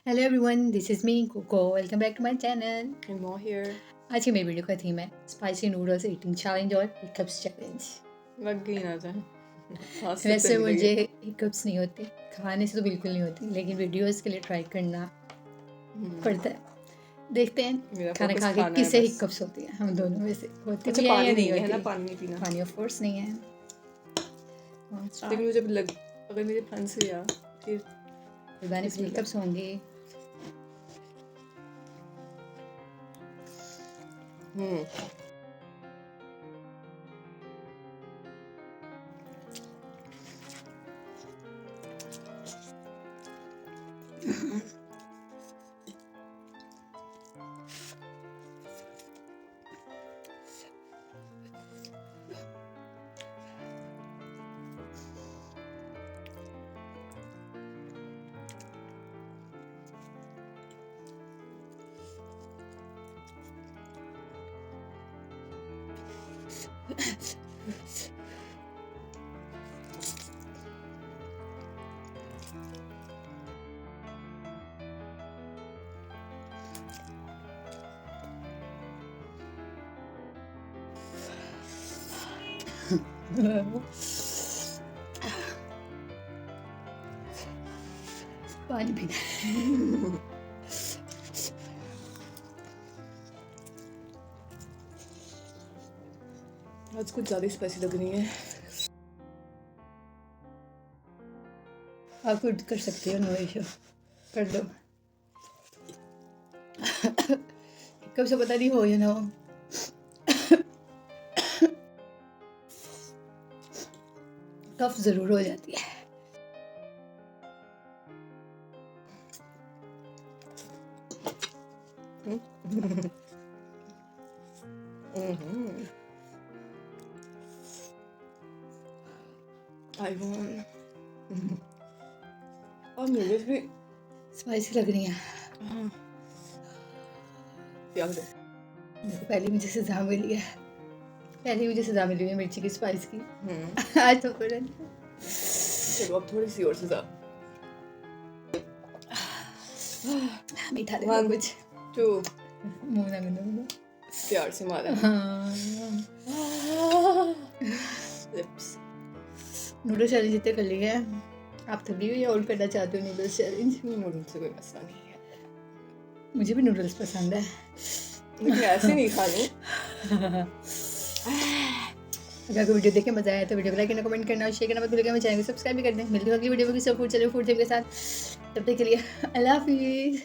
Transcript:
Hello everyone, this is me Coco. Welcome back to my channel. And more here. आज की मेरी video का theme है spicy noodles eating challenge और hiccups challenge. लग गई ना जाए वैसे मुझे हिकअप्स नहीं होते, खाने से तो बिल्कुल नहीं होती, लेकिन वीडियोस के लिए ट्राई करना पड़ता है। देखते हैं खाना खा के किससे हिकअप्स होती है। हम दोनों में से होती अच्छा, भी है पानी या नहीं नहीं है ना, होती। पानी नहीं पीना। पानी ऑफ कोर्स नहीं है। लेकिन मुझे अगर मेरे फ्रेंड्स से या फिर हिकअप्स होंगे। पानी पीना। आज कुछ ज़्यादा स्पाइसी लग रही है। आप खुद कर सकते हो, नो इशू, कर दो। कब से पता नहीं हो या ना हो। कफ जरूर हो जाती है। आई वॉन्ट और नूडल्स भी स्पाइसी लग रही हैं। प्याज दो। देखो, पहले मुझे सजा मिली है। मिर्ची की स्पाइस की। आज तो फिर चलो अब थोड़ी सी और सजा। मीठा दे दो कुछ। 2 मुंह ना मिलो प्यार से मारा। लिप्स। नूडल्स चैलेंज जितने कर लिया है। आप थक गई हो या और करना चाहते हो नूडल्स चैलेंज? नूडल्स से कोई मसला नहीं है, मुझे भी नूडल्स पसंद है, लेकिन ऐसे नहीं खानी। अगर आपको वीडियो देख के मजा आया तो वीडियो को लाइक करना, कमेंट करना और शेयर करना मत भूलिएगा। मेरे चैनल को सब्सक्राइब भी कर दें। मिलती है अगली वीडियो में किसी फूड चैनल फूड टिप के साथ। तब तक के लिए अल्लाह हाफिज़।